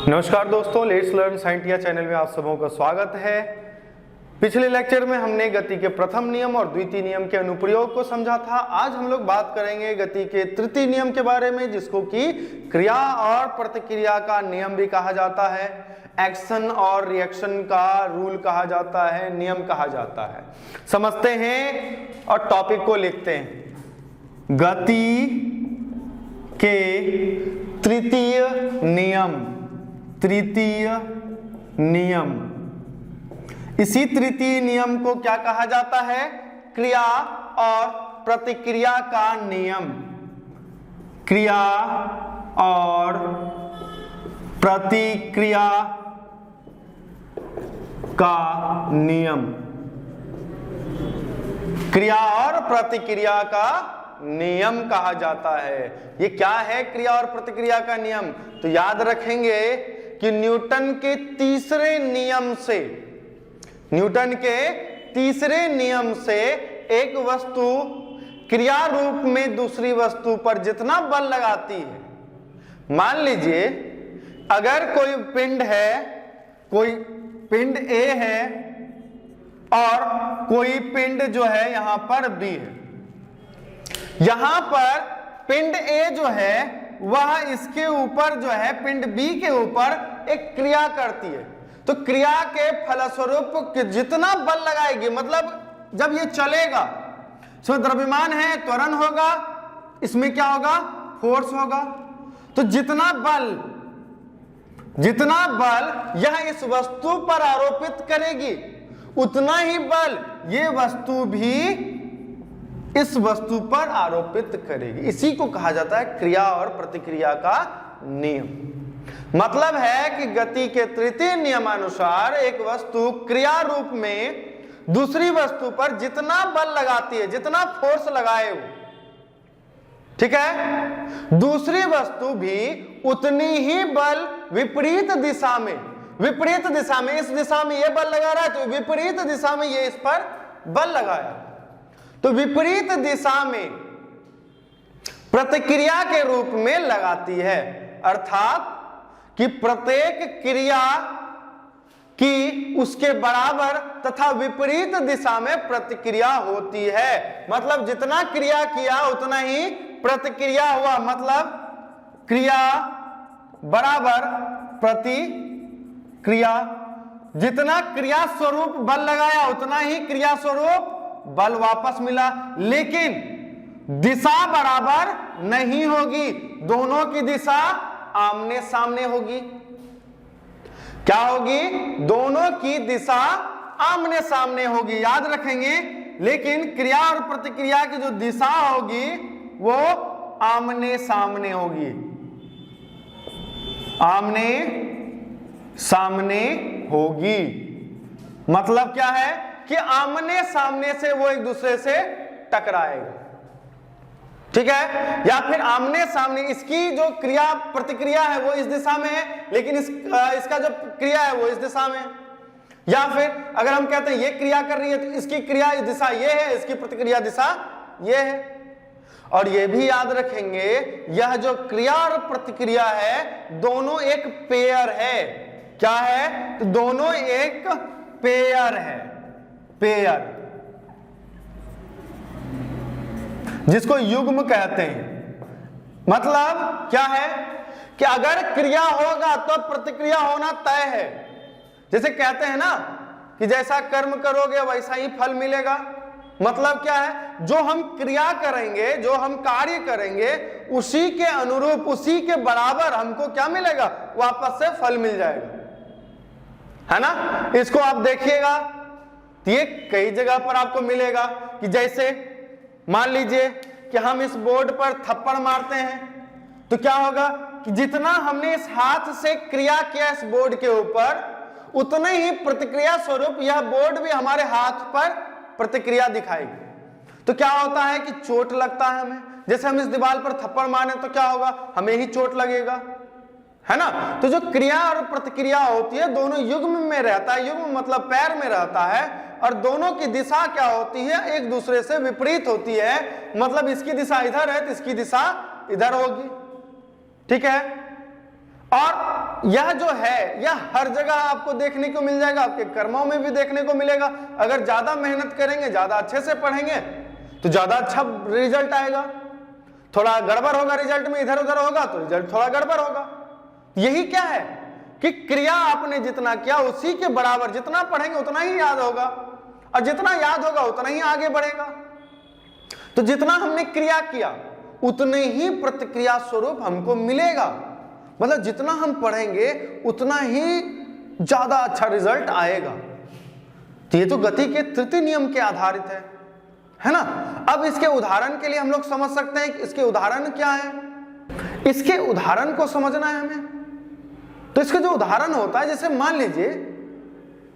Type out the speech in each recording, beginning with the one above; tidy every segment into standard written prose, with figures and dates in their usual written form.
नमस्कार दोस्तों, let's learn scientia channel में आप सबों का स्वागत है। पिछले लेक्चर में हमने गति के प्रथम नियम और द्वितीय नियम के अनुप्रयोग को समझा था। आज हम लोग बात करेंगे गति के तृतीय नियम के बारे में, जिसको कि क्रिया और प्रतिक्रिया का नियम भी कहा जाता है, एक्शन और रिएक्शन का रूल कहा जाता है, नियम कहा जाता है। समझते हैं और टॉपिक को लिखते हैं। गति के तृतीय नियम, तृतीय नियम। इसी तृतीय नियम को क्या कहा जाता है? क्रिया और प्रतिक्रिया का नियम। क्रिया और प्रतिक्रिया का नियम। क्रिया और प्रतिक्रिया का नियम कहा जाता है। ये क्या है क्रिया और प्रतिक्रिया का नियम? तो याद रखेंगे कि न्यूटन के तीसरे नियम से, न्यूटन के तीसरे नियम से एक वस्तु क्रिया रूप में दूसरी वस्तु पर जितना बल लगाती है, मान लीजिए अगर कोई पिंड है, कोई पिंड A है और कोई पिंड जो है यहां पर B है। यहां पर पिंड A जो है वह इसके ऊपर जो है पिंड B के ऊपर एक क्रिया करती है। तो क्रिया के फलस्वरूप जितना बल लगाएगी, मतलब जब ये चलेगा, इसमें द्रव्यमान है, त्वरण होगा, इसमें क्या होगा? फोर्स होगा। तो जितना बल यह इस वस्तु पर आरोपित करेगी, उतना ही बल ये वस्तु भी इस वस्तु पर आरोपित करेगी। इसी को कहा जाता है क्रिया और प्रतिक्रिया का नियम। मतलब है कि गति के तृतीय नियमानुसार एक वस्तु क्रिया रूप में दूसरी वस्तु पर जितना बल लगाती है, जितना फोर्स लगाए वो, ठीक है, दूसरी वस्तु भी उतनी ही बल विपरीत दिशा में, इस दिशा में ये बल लगा रहा है तो विपरीत दिशा में ये इस पर बल लगाया, तो विपरीत दिशा में प्रतिक्रिया के रूप में लगाती है। अर्थात कि प्रत्येक क्रिया की उसके बराबर तथा विपरीत दिशा में प्रतिक्रिया होती है। मतलब जितना क्रिया किया उतना ही प्रतिक्रिया हुआ। मतलब क्रिया बराबर प्रतिक्रिया, जितना क्रिया स्वरूप बल लगाया उतना ही क्रिया स्वरूप बल वापस मिला। लेकिन दिशा बराबर नहीं होगी, दोनों की दिशा आमने सामने होगी। क्या होगी? दोनों की दिशा आमने सामने होगी, याद रखेंगे। लेकिन क्रिया और प्रतिक्रिया की जो दिशा होगी वो आमने सामने होगी, आमने सामने होगी। मतलब क्या है कि आमने सामने से वो एक दूसरे से टकराएगा, ठीक है। या फिर आमने सामने, इसकी जो क्रिया प्रतिक्रिया है वो इस दिशा में है, लेकिन इसका जो क्रिया है वो इस दिशा में है। या फिर अगर हम कहते हैं ये क्रिया कर रही है तो इसकी क्रिया इस दिशा ये है, इसकी प्रतिक्रिया दिशा ये है। और ये भी याद रखेंगे, यह जो क्रिया और प्रतिक्रिया है दोनों एक पेयर है। क्या है? तो दोनों एक पेयर है, पेयर, जिसको युग्म कहते हैं। मतलब क्या है कि अगर क्रिया होगा तो प्रतिक्रिया होना तय है। जैसे कहते हैं ना कि जैसा कर्म करोगे वैसा ही फल मिलेगा। मतलब क्या है? जो हम क्रिया करेंगे, जो हम कार्य करेंगे, उसी के अनुरूप, उसी के बराबर हमको क्या मिलेगा? वापस से फल मिल जाएगा, है ना। इसको आप देखिएगा, ये कई जगह पर आपको मिलेगा कि जैसे मान लीजिए कि हम इस बोर्ड पर थप्पड़ मारते हैं तो क्या होगा कि जितना हमने इस हाथ से क्रिया किया इस बोर्ड के ऊपर, उतने ही प्रतिक्रिया स्वरूप यह बोर्ड भी हमारे हाथ पर प्रतिक्रिया दिखाएगी। तो क्या होता है कि चोट लगता है हमें। जैसे हम इस दीवार पर थप्पड़ मारे तो क्या होगा? हमें ही चोट लगेगा, है ना। तो जो क्रिया और प्रतिक्रिया होती है दोनों युग्म में रहता है। युग्म मतलब पैर में रहता है, और दोनों की दिशा क्या होती है? एक दूसरे से विपरीत होती है। मतलब इसकी दिशा इधर है तो इसकी दिशा इधर होगी, ठीक है। और यह जो है यह हर जगह आपको देखने को मिल जाएगा, आपके कर्मों में भी देखने को मिलेगा। अगर ज्यादा मेहनत करेंगे, ज्यादा अच्छे से पढ़ेंगे तो ज्यादा अच्छा रिजल्ट आएगा। थोड़ा गड़बड़ होगा रिजल्ट में, इधर उधर होगा तो रिजल्ट थोड़ा गड़बड़ होगा। यही क्या है कि क्रिया आपने जितना किया उसी के बराबर, जितना पढ़ेंगे उतना ही याद होगा, और जितना याद होगा उतना ही आगे बढ़ेगा। तो जितना हमने क्रिया किया उतने ही प्रतिक्रिया स्वरूप हमको मिलेगा। मतलब जितना हम पढ़ेंगे उतना ही ज्यादा अच्छा रिजल्ट आएगा। तो ये तो गति के तृतीय नियम के आधारित है ना। अब इसके उदाहरण के लिए हम लोग समझ सकते हैं कि इसके उदाहरण क्या है। इसके उदाहरण को समझना है हमें। तो इसका जो उदाहरण होता है, जैसे मान लीजिए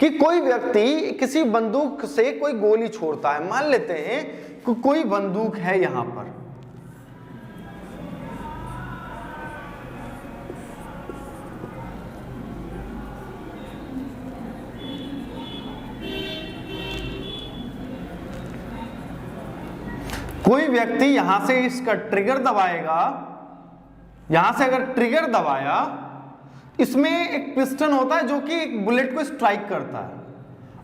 कि कोई व्यक्ति किसी बंदूक से कोई गोली छोड़ता है। मान लेते हैं कि कोई बंदूक है यहां पर, कोई व्यक्ति यहां से इसका ट्रिगर दबाएगा। यहां से अगर ट्रिगर दबाया, इसमें एक पिस्टन होता है जो कि एक बुलेट को स्ट्राइक करता है,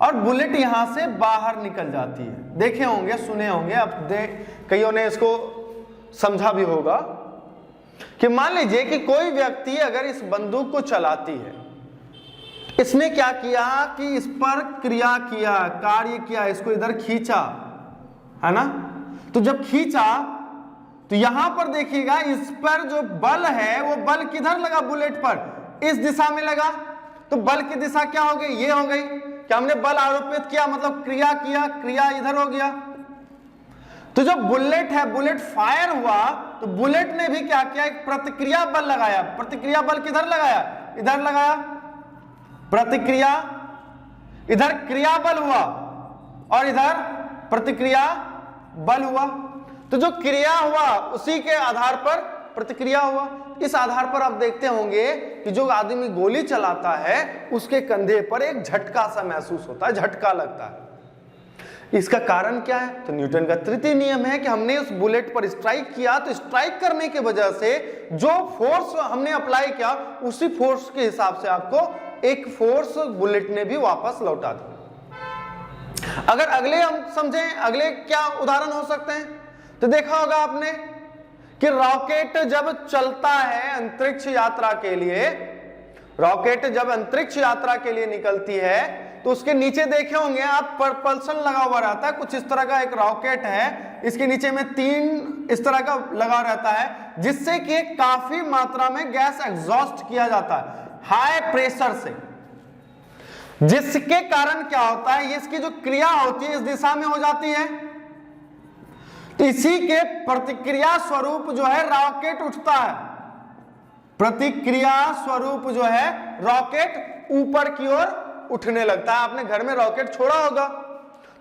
और बुलेट यहां से बाहर निकल जाती है। देखे होंगे, सुने होंगे, अब कईयों ने इसको समझा भी होगा कि मान लीजिए कि कोई व्यक्ति अगर इस बंदूक को चलाती है, इसने क्या किया कि इस पर क्रिया किया, कार्य किया, इसको इधर खींचा, है ना। तो जब खींचा तो यहां पर देखिएगा इस पर जो बल है वो बल किधर लगा, बुलेट पर, इस दिशा में लगा। तो बल की दिशा क्या हो गई, ये हो गई। क्या हमने बल आरोपित किया, मतलब क्रिया किया, क्रिया इधर हो गया। तो जो बुलेट है, बुलेट फायर हुआ तो बुलेट ने भी क्या किया, एक प्रतिक्रिया बल लगाया। प्रतिक्रिया बल किधर लगाया, इधर लगाया। प्रतिक्रिया, इधर क्रिया बल हुआ और इधर प्रतिक्रिया बल हुआ। तो जो क्रिया हुआ उसी के आधार पर प्रतिक्रिया हुआ। इस आधार पर आप देखते होंगे कि जो आदमी गोली चलाता है उसके कंधे पर एक झटका सा महसूस होता है, झटका लगता है। इसका कारण क्या है, तो न्यूटन का तृतीय नियम है कि हमने उस बुलेट पर स्ट्राइक किया, तो स्ट्राइक करने की वजह से जो फोर्स हमने अप्लाई किया उसी फोर्स के हिसाब से आपको एक फोर्स बुलेट ने भी वापस लौटा दिया। अगर अगले हम समझें, अगले क्या उदाहरण हो सकते हैं, तो देखा होगा आपने कि रॉकेट जब चलता है अंतरिक्ष यात्रा के लिए, रॉकेट जब अंतरिक्ष यात्रा के लिए निकलती है तो उसके नीचे देखे होंगे आप, प्रपल्शन लगा हुआ रहता है। कुछ इस तरह का एक रॉकेट है, इसके नीचे में 3 इस तरह का लगा रहता है, जिससे कि काफी मात्रा में गैस एग्जॉस्ट किया जाता है हाई प्रेशर से, जिसके कारण क्या होता है, इसकी जो क्रिया होती है इस दिशा में हो जाती है। तो इसी के प्रतिक्रिया स्वरूप जो है रॉकेट उठता है। प्रतिक्रिया स्वरूप जो है रॉकेट ऊपर की ओर उठने लगता है। आपने घर में रॉकेट छोड़ा होगा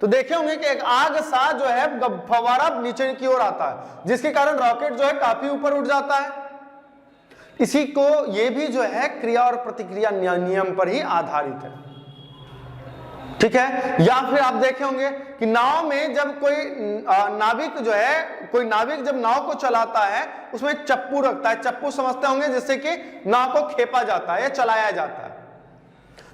तो देखे होंगे कि एक आग सा जो है फव्वारा नीचे की ओर आता है, जिसके कारण रॉकेट जो है काफी ऊपर उठ जाता है। इसी को ये भी जो है क्रिया और प्रतिक्रिया नियम पर ही आधारित है, ठीक है। या फिर आप देखे होंगे कि नाव में जब कोई नाविक जो है, कोई नाविक जब नाव को चलाता है उसमें चप्पू रखता है। चप्पू समझते होंगे, जिससे कि नाव को खेपा जाता है या चलाया जाता है।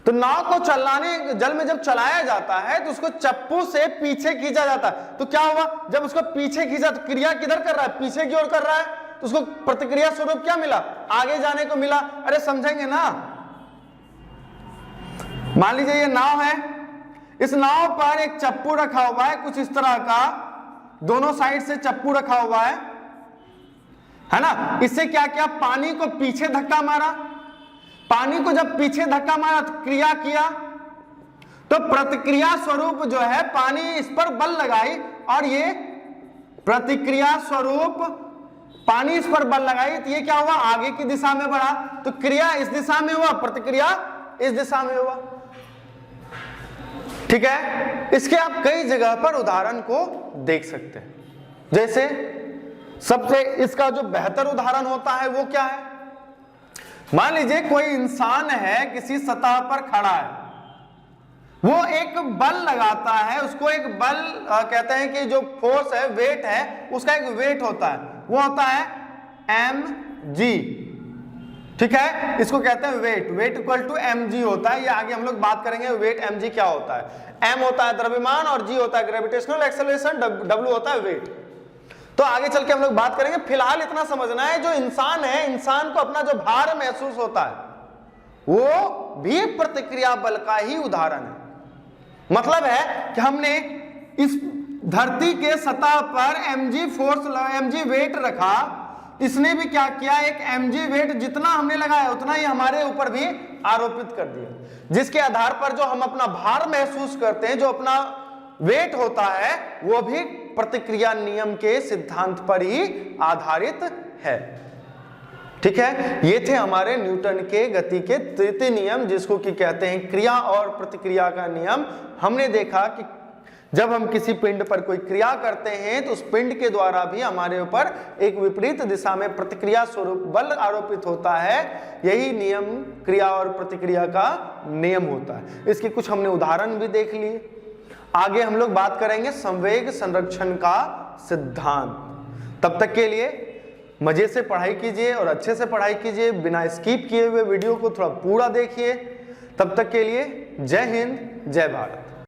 तो नाव को चलाने, जल में जब चलाया जाता है तो उसको चप्पू से पीछे खींचा जाता है। तो क्या हुआ, जब उसको पीछे खींचा तो क्रिया किधर कर रहा है, पीछे की ओर कर रहा है, तो उसको प्रतिक्रिया स्वरूप क्या मिला, आगे जाने को मिला। अरे समझेंगे ना। मान लीजिए ये नाव है, इस नाव पर एक चप्पू रखा हुआ है कुछ इस तरह का, दोनों साइड से चप्पू रखा हुआ है ना। इससे क्या किया, पानी को पीछे धक्का मारा। पानी को जब पीछे धक्का मारा तो क्रिया किया, तो प्रतिक्रिया स्वरूप जो है पानी इस पर बल लगाई, और ये प्रतिक्रिया स्वरूप पानी इस पर बल लगाई, तो ये क्या हुआ, आगे की दिशा में बढ़ा। तो क्रिया इस दिशा में हुआ, प्रतिक्रिया इस दिशा में हुआ, ठीक है। इसके आप कई जगह पर उदाहरण को देख सकते हैं। जैसे सबसे इसका जो बेहतर उदाहरण होता है वो क्या है, मान लीजिए कोई इंसान है किसी सतह पर खड़ा है, वो एक बल लगाता है, उसको एक बल कहते हैं कि जो फोर्स है, वेट है, उसका एक वेट होता है, वो होता है mg, ठीक है, इसको कहते हैं weight. Weight equal to mg होता है, ये आगे हम लोग बात करेंगे वेट mg क्या होता है। m होता है द्रव्यमान और g होता है ग्रेविटेशनल एक्सेलरेशन, w होता है वेट। तो आगे चल के हम लोग बात करेंगे। फिलहाल इतना समझना है, जो इंसान है, इंसान को अपना जो भार महसूस होता है वो भी प्रतिक्रिया बल का ही उदाहरण है। मतलब है कि हमने इस धरती के सतह पर mg फोर्स, mg वेट रखा, इसने भी क्या किया, एक mg वेट जितना हमने लगाया उतना ही हमारे ऊपर भी आरोपित कर दिया, जिसके आधार पर जो हम अपना भार महसूस करते हैं, जो अपना वेट होता है, वो भी प्रतिक्रिया नियम के सिद्धांत पर ही आधारित है। ठीक है, ये थे हमारे न्यूटन के गति के तृतीय नियम, जिसको कि कहते हैं क्रिया और प्रतिक्रिया का नियम। हमने देखा कि जब हम किसी पिंड पर कोई क्रिया करते हैं तो उस पिंड के द्वारा भी हमारे ऊपर एक विपरीत दिशा में प्रतिक्रिया स्वरूप बल आरोपित होता है। यही नियम क्रिया और प्रतिक्रिया का नियम होता है। इसके कुछ हमने उदाहरण भी देख लिए। आगे हम लोग बात करेंगे संवेग संरक्षण का सिद्धांत। तब तक के लिए मजे से पढ़ाई कीजिए और अच्छे से पढ़ाई कीजिए, बिना स्किप किए हुए वीडियो को थोड़ा पूरा देखिए। तब तक के लिए जय हिंद, जय भारत।